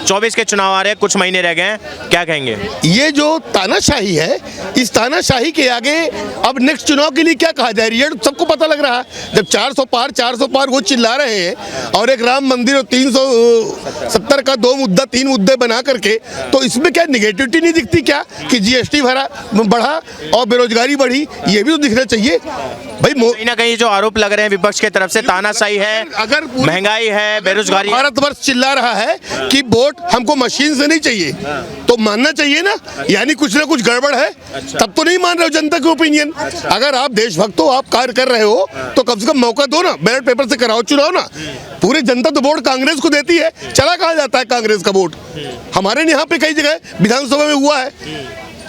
24 के चुनाव आ रहे हैं, कुछ महीने रह गए हैं, क्या कहेंगे? ये जो तानाशाही है, इस तानाशाही के आगे अब नेक्स्ट चुनाव के लिए क्या कहा जाए? रिजल्ट सबको पता लग रहा है। जब 400 पार वो चिल्ला रहे हैं और एक राम मंदिर और 370 का 3 मुद्दे बना करके, तो इसमें क्या नेगेटिविटी नहीं दिखती क्या कि जीएसटी बढ़ा और बेरोजगारी बढ़ी? ये भी तो दिखना चाहिए भाई। कहीं ना कहीं जो आरोप लग रहे हैं विपक्ष की तरफ से, तानाशाही है, अगर महंगाई है, बेरोजगारी, भारतवर्ष चिल्ला रहा है कि वोट हमको मशीन से नहीं चाहिए, तो मानना चाहिए ना, यानी कुछ ना कुछ गड़बड़ है। तब तो नहीं मान रहे हो जनता की ओपिनियन। अगर आप देशभक्त हो, आप कार्य कर रहे हो, तो कम से कम मौका दो ना, बैलेट पेपर से कराओ चुनाव ना। पूरी जनता तो वोट कांग्रेस को देती है, चला कहा जाता है कांग्रेस का वोट। हमारे यहाँ पे कई जगह विधानसभा में हुआ है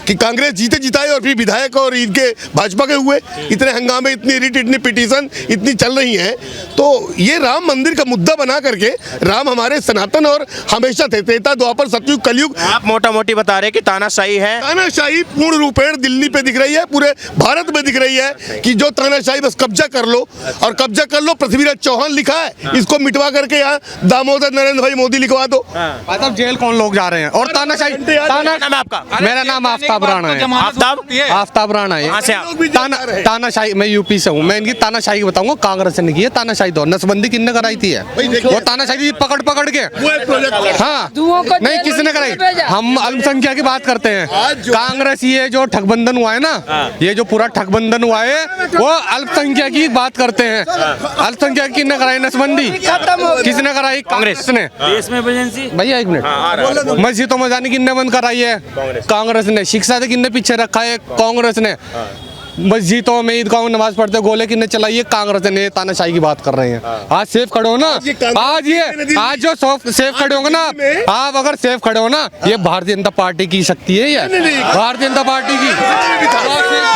कि कांग्रेस जीते जिताए और फिर विधायक और इनके भाजपा के हुए। इतने हंगामे, इतनी रिट, इतनी पिटीशन इतनी चल रही हैं। तो ये राम मंदिर का मुद्दा बना करके, राम हमारे सनातन और हमेशा थे, त्रेता द्वापर सतयुग कलयुग। आप मोटा मोटी बता रहे हैं कि तानाशाही है। तानाशाही पूर्ण रूपेण दिल्ली पे दिख रही है, पूरे भारत में दिख रही है कि जो तानाशाही बस कब्जा कर लो और कब्जा कर लो। पृथ्वीराज चौहान लिखा है, इसको मिटवा करके यहाँ दामोदर नरेंद्र भाई मोदी लिखवा दो। मतलब जेल कौन लोग जा रहे हैं? और तानाशाही, नाम है आपका? मेरा नाम आफ्ताब राणा है। आफ्ताब राणा है। कहाँ से आप? तानाशाही, मैं यूपी से हूँ। मैं इनकी तानाशाही बताऊंगा, कांग्रेस ने की है तानाशाही। तो नसबंदी किसने कराई थी? वो तानाशाही पकड़ के, हाँ नहीं, किसने कराई? हम अल्पसंख्यक की बात करते हैं। कांग्रेस ये जो ठगबंधन हुआ है ना, ये जो पूरा ठगबंधन हुआ है, वो अल्पसंख्यक की बात करते हैं। अल्पसंख्यक किसने कराई नसबंदी? किसने कराई? कांग्रेस ने। देश में इमरजेंसी भैया एक मिनट, मस्जिदों में जाने किसने बंद कराई है? कांग्रेस ने। शिक्षा से किसने पीछे रखा है? कांग्रेस ने। मस्जिदों में, ईदगाहों में नमाज पढ़ते गोले किसने चलाई है? कांग्रेस ने। तानाशाही की बात कर रहे हैं। आज सेफ खड़े हो ना, आज जो सेफ खड़े होंगे ना आप, अगर सेफ खड़े हो ना, ये भारतीय जनता पार्टी की शक्ति है। ये भारतीय जनता पार्टी की,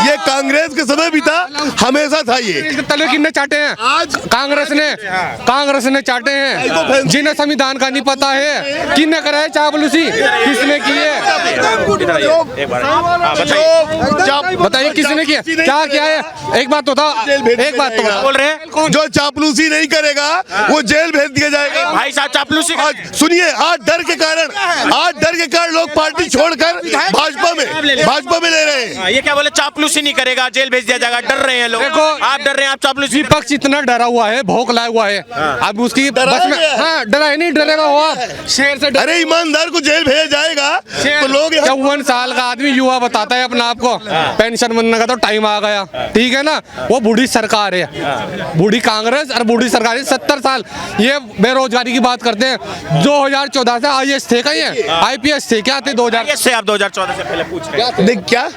ये कांग्रेस के समय भी था, हमेशा था। ये तले किसने चाटे हैं? आज कांग्रेस ने चाटे हैं। जिन्हें संविधान का नहीं पता है, किसने कराया चापलूसी? किसने की है? बताइए किसने किया? क्या किया है? एक बात तो बोल रहे हैं, जो चापलूसी नहीं करेगा वो जेल भेज दिया जाएगा। भाई साहब चापलूसी सुनिए, आज डर के कारण लोग पार्टी छोड़कर भाजपा में ले रहे हैं। ये क्या बोले? चापलूसी नहीं करेगा, जेल भेज दिया जाएगा। डर रहे हैं लोग। देखो, आप डर रहे हैं, आप चापलूसी। विपक्ष इतना डरा हुआ है, भौंक लाया हुआ है। अब उसकी बस में, हाँ डरा है, नहीं डरेगा हो आप? शेर से अरे ईमानदार को जेल भेजा जाएगा तो लोग 54 साल का आदमी युवा बताता है अपना आपको, पेंशन बनने का तो टाइम आ गया। ठीक है ना, वो बूढ़ी सरकार है, बूढ़ी कांग्रेस और बूढ़ी सरकार है। 70 साल ये बेरोजगारी की बात करते हैं। 2014 से आईएएस थे क्या? ये आईपीएस थे क्या? थे 2000 से? आप 2014 से पहले पूछ रहे हैं? देख क्या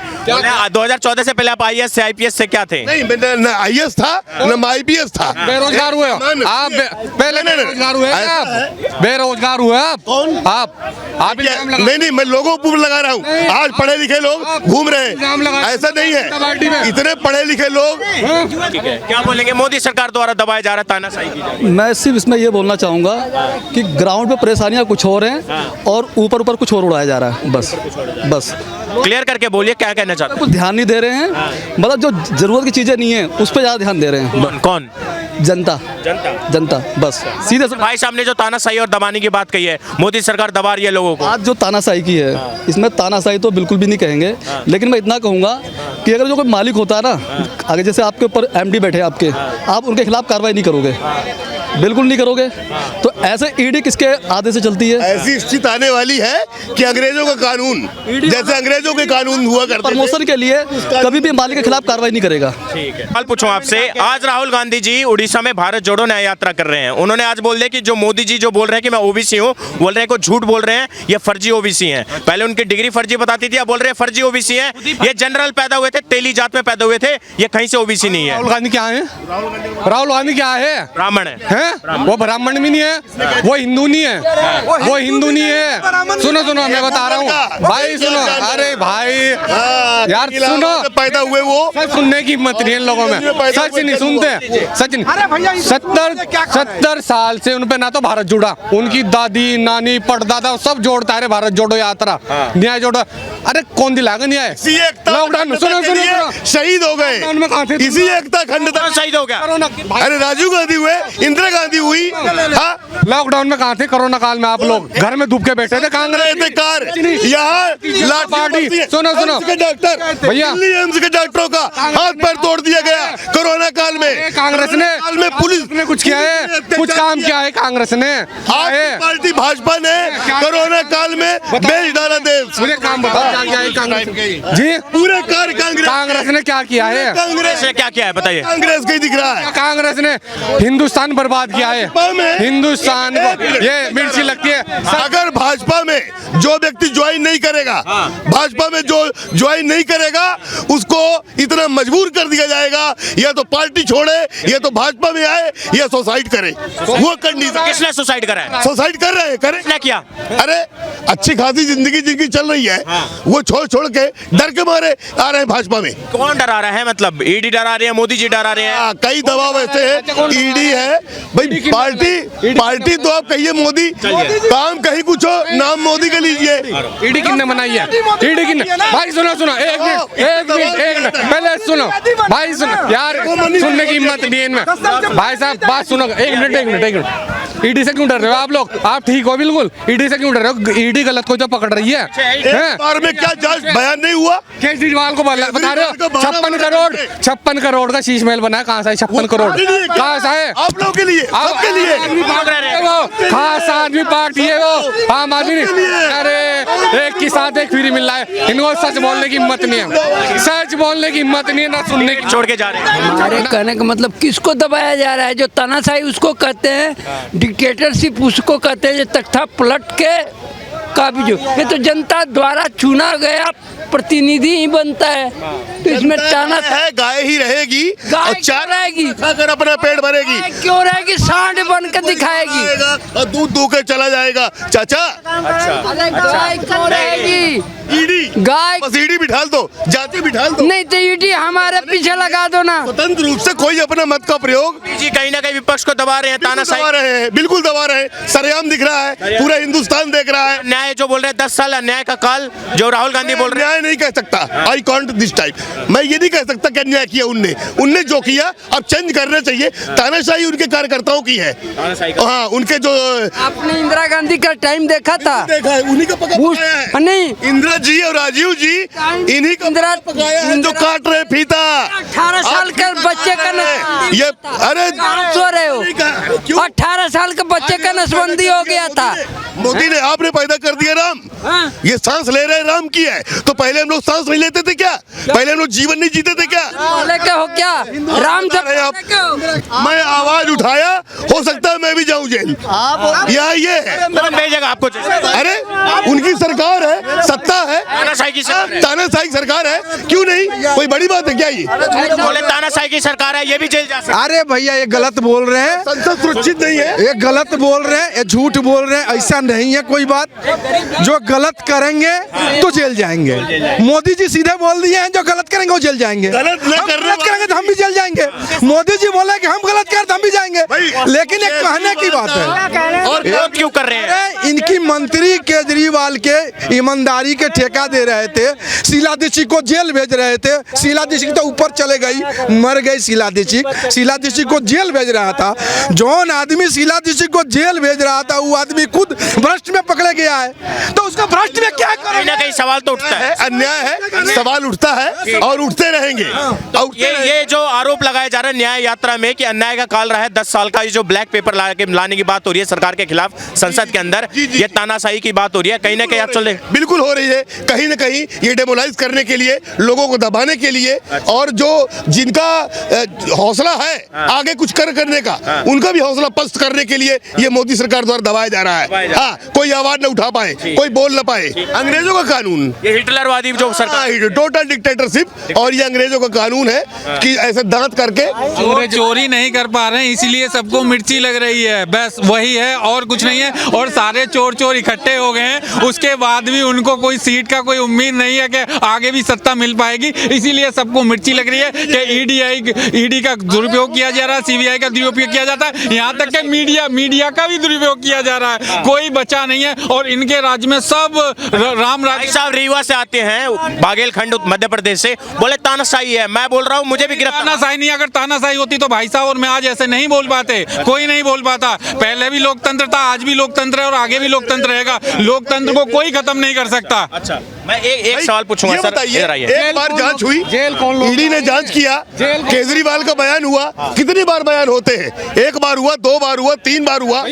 2014 से पहले आप आईएएस से, आईपीएस से क्या थे? नहीं, न आईएएस था न आईपीएस था। बेरोजगार हुए आप? पहले बेरोजगार हुए आप? बेरोजगार हुए आप? कौन आप? नहीं, मैं लोगों को लगा रहा हूँ। आज पढ़े लिखे लोग घूम रहे हैं, ऐसा नहीं है। इतने पढ़े लिखे लोग। ठीक है, क्या बोलेंगे? मोदी सरकार द्वारा दबाया जा रहा है, तानाशाही की जा रही है। मैं सिर्फ इसमें ये बोलना चाहूँगा कि ग्राउंड पे परेशानियाँ कुछ और हैं और ऊपर कुछ और उड़ाया जा रहा है। बस क्लियर करके बोलिए, क्या कहना चाहते हैं? कुछ ध्यान नहीं दे रहे हैं, मतलब जो जरूरत की चीज़ें नहीं है उस पर ज़्यादा ध्यान दे रहे हैं। कौन? जनता बस सीधे से। भाई साहब ने जो तानाशाही और दबाने की बात कही है, मोदी सरकार दबा रही है लोगों को। आज जो तानाशाही की है, इसमें तानाशाही तो बिल्कुल भी नहीं कहेंगे, लेकिन मैं इतना कहूँगा कि अगर जो कोई मालिक होता है ना, आगे जैसे आपके ऊपर एमडी बैठे आपके, आप उनके खिलाफ कार्रवाई नहीं करोगे, बिल्कुल नहीं करोगे, तो ऐसे ईडी किसके आदेश से चलती है? ऐसी स्थिति आने वाली है कि अंग्रेजों का कानून, जैसे अंग्रेजों के कानून हुआ करते थे, प्रमोशन के लिए कभी भी मालिक के खिलाफ कार्रवाई नहीं करेगा। ठीक है, कल पूछूं आपसे, आज राहुल गांधी जी उड़ीसा में भारत जोड़ो न्याय यात्रा कर रहे हैं। उन्होंने आज बोल दिया कि जो मोदी जी जो बोल रहे हैं कि मैं ओबीसी हूँ, बोल रहे हैं को झूठ बोल रहे हैं, ये फर्जी ओबीसी हैं। पहले उनकी डिग्री फर्जी बताती थी, अब बोल रहे हैं फर्जी ओबीसी हैं। ये जनरल पैदा हुए थे, तेली जात में पैदा हुए थे, ये कहीं से ओबीसी नहीं है। राहुल गांधी क्या है? राहुल गांधी क्या है? ब्राह्मण है। वो ब्राह्मण भी नहीं है, वो हिंदू नहीं है, वो हिंदू नहीं है। सुनो मैं बता रहा हूँ भाई, सुनो, अरे भाई यार सुनो, पैदा हुए वो सुनने की हिम्मत नहीं है इन लोगों में, सच नहीं सुनते, सच नहीं। 70 साल से उन पे ना तो भारत जुड़ा, उनकी दादी नानी पड़दादा सब जोड़ता है भारत जोड़ो यात्रा, न्याय जोड़ो। अरे कौन दिलाएगा न्याय? लॉकडाउन सुनो शहीद हो गए, इसी एकता खंड शहीद हो गया। अरे राजीव गांधी हुए, इंदिरा गांधी हुई। हाँ, लॉकडाउन में कहाँ थे? कोरोना काल में आप लोग घर में धूप के बैठे थे। कांग्रेस कार यहाँ पार्टी सुनो डॉक्टर भैया, एम्स के डॉक्टरों का हाथ पैर तोड़ दिया गया कोरोना काल में। कांग्रेस ने पुलिस ने कुछ किया है? कुछ काम किया है कांग्रेस ने? आपकी पार्टी भाजपा ने कोरोना काल में बेच डाला देश। मुझे काम बताओ क्या किया है कांग्रेस जी? पूरे कार्य कांग्रेस ने क्या किया है? कांग्रेस ने क्या किया है बताइए? कांग्रेस का ही दिख रहा है। कांग्रेस ने हिंदुस्तान बर्बाद किया है। हिंदुस्तान को ये मिर्ची लगती है। अगर भाजपा में जो व्यक्ति ज्वाइन नहीं करेगा, भाजपा में जो ज्वाइन नहीं करेगा उसको इतना मजबूर कर दिया जाएगा या तो पार्टी छोड़े या तो भाजपा में आए या सुसाइड करे। वो कंडीशन। किसने सुसाइड करा है? सुसाइड कर रहे हैं, करें क्या किया? अरे अच्छी खासी जिंदगी जिनकी चल रही है वो छोड़ छोड़ के डर के मारे आ रहे हैं भाजपा में। कौन डरा रहा है? मतलब ईडी डरा रही है, मोदी जी डरा रहे हैं? कई दबाव ऐसे है। ईडी है भाई, पार्टी तो आप कहिए मोदी, काम कहीं कुछ हो, नाम मोदी का लीजिए। ईडी किसने बनाई है? ईडी किसने? भाई सुनो एक मिनट पहले सुनो भाई, सुनो यार, सुनने की हिम्मत नहीं है इनमें। भाई साहब बात सुनो, एक मिनट। ईडी से क्यों डर रहे हो आप लोग? आप ठीक हो बिल्कुल, ईडी से क्यों डर रहे हो? ईडी गलत को जो पकड़ रही है। एक बार में क्या जांच बयान नहीं हुआ? केजरीवाल को बता रहे हो 56 करोड़ का शीश महल बना है। कहाँ से 56 करोड़? कहाँ से है? आप लोगों के लिए, आपके लिए। वो खास आदमी पार्टी है वो, आम आदमी। अरे एक के साथ एक फ्री मिल रहा है। इनको सच बोलने की हिम्मत नहीं है, सच बोलने की हिम्मत नहीं है, ना सुनने की। छोड़ के जा रहे हैं। हमारे कहने का मतलब किसको दबाया जा रहा है? जो तानाशाही उसको कहते हैं, डिक्टेटरशिप उसको कहते हैं, जो तख्ता पलट के का भी जो ये तो जनता द्वारा चुना गया प्रतिनिधि ही बनता है। तो इसमें ताना है गाय ही रहेगी और चार रहेगी, खाकर अपना पेट भरेगी। क्यों रहेगी? सांड बन के दिखाएगी और दूध दूकर चला जाएगा। चाचा गाय क्यों रहेगी? ईडी गाय बस ईडी बिठाल दो, जाति बिठाल दो। नहीं तो ईडी हमारे पीछे लगा दो ना। स्वतंत्र रूप से कोई अपना मत का प्रयोग जी कहीं ना कहीं विपक्ष को दबा रहे हैं, तानाशाही दबा रहे हैं, बिल्कुल दबा रहे हैं। सरेआम दिख रहा है, पूरा हिंदुस्तान देख रहा है। न्याय जो बोल रहे हैं 10 साल अन्याय का काल, जो राहुल गांधी बोल रहे हैं। न्याय नहीं कह सकता, आई कांट दिस टाइम। मैं ये नहीं कह सकता कि अन्याय किया उनने जो किया अब चेंज करना चाहिए। तानाशाही उनके कार्यकर्ताओं की है। हाँ, उनके जो आपने इंदिरा गांधी का टाइम देखा था? देखा है, उन्हीं का पकाया है। नहीं, इंदिरा जी और राजीव जी इन्हीं का पकाया है जो काट रहे फीता। 18 साल के बच्चे का ये अरे सो रहे हो, 18 साल के बच्चे का नसबंदी हो गया था। मोदी ने, आपने पैदा कर दिया राम। ये सांस ले रहे राम की है, तो पहले हम लोग सांस नहीं लेते थे क्या? पहले हम लोग जीवन नहीं जीते थे क्या? लेके हो क्या राम से? मैं आवाज उठाया, हो सकता है मैं भी जाऊं जेल। ये है भेजेगा आपको। अरे उनकी सरकार है, सत्ता है, तानाशाही सरकार है, क्यों नहीं? कोई बड़ी बात है क्या? ये बोले तानाशाही की सरकार है, ये भी जेल जा सकता है। अरे भैया ये गलत बोल रहे हैं, संसद सुरक्षित नहीं है। ये गलत बोल रहे हैं, ये झूठ बोल रहे हैं। ऐसा नहीं है कोई बात। जो गलत करेंगे तो जेल जाएंगे। मोदी जी सीधे बोल दिए हैं जो गलत करेंगे वो जेल जाएंगे। गलत करेंगे तो हम भी जेल जाएंगे। मोदी जी बोले कि हम गलत करें तो हम भी जाएंगे। लेकिन एक कहने की बात है, और विरोध क्यों कर रहे हैं? इनकी मंत्री केजरीवाल के ईमानदारी के ठेका दे रहे थे, शीला दीक्षित को जेल भेज रहे थे। शीला दीक्षित तो ऊपर चले गई, मर गई शीला दीक्षित को जेल भेज रहा था। जौन आदमी शीला दीक्षित को जेल भेज रहा था वो आदमी खुद भ्रष्ट में पकड़े गया है, तो उसको भ्रष्ट में क्या कहीं ना कहीं सवाल तो उठता है। अन्याय है, सवाल उठता है और उठते रहेंगे। ये जो आरोप लगाया जा रहा है न्याय यात्रा में कि अन्याय का काल रहा है 10 साल का, ये जो ब्लैक पेपर लाने की बात हो रही है सरकार के खिलाफ संसद के अंदर, ये तानाशाही की बात हो रही है, कहीं ना कहीं आप चल बिल्कुल हो रही है। कहीं ना कहीं ये डेमोलाइज करने के लिए, लोगों को दबाने के लिए, और जो जिनका हौसला है आगे कुछ करने का, उनका भी हौसला पस्त करने के लिए ये मोदी सरकार द्वारा दबाया जा रहा है। हाँ, कोई आवाज न उठा पाए, कोई बोल न पाए। अंग्रेजों का कानून, ये हिटलरवादी जो सरकार, टोटल डिक्टेटरशिप, और ये अंग्रेजों का कानून है कि ऐसे दांत करके चोरी नहीं कर पा रहे हैं, इसलिए सबको मिर्ची लग रही है। बस वही है और कुछ नहीं है। और सारे चोर इकट्ठे हो गए हैं, उसके बाद भी उनको कोई सीट का कोई उम्मीद नहीं है कि आगे भी सत्ता मिल पाएगी, इसीलिए सबको मिर्ची लग रही है कि ईडी का दुरुपयोग किया जा रहा है, सीबीआई का दुरुपयोग किया जाता है, यहाँ तक कि मीडिया का भी दुरुपयोग किया जा रहा है, कोई बचा नहीं है। और इनके राज्य में सब राम भाई साहब रीवा से आते हैं, बागेलखंड मध्य प्रदेश से, बोले तानाशाही है। मैं बोल रहा हूँ मुझे भी गिरफ्तार। तानाशाही नहीं, अगर तानाशाही होती तो भाई साहब और मैं आज ऐसे नहीं बोल पाते, कोई नहीं बोल पाता। पहले भी लोकतंत्र था, आज भी लोकतंत्र है और आगे भी लोकतंत्र रहेगा। लोकतंत्र को कोई खत्म नहीं कर सकता। अच्छा, मैं एक सवाल पूछूंगा सर, बताइए, इधर आइए। एक बार जांच हुई, जेल कौन लोग? ईडी ने जांच किया, केजरीवाल का बयान हुआ, कितनी बार बयान होते हैं? एक बार हुआ, 2 बार हुआ, 3 बार हुआ।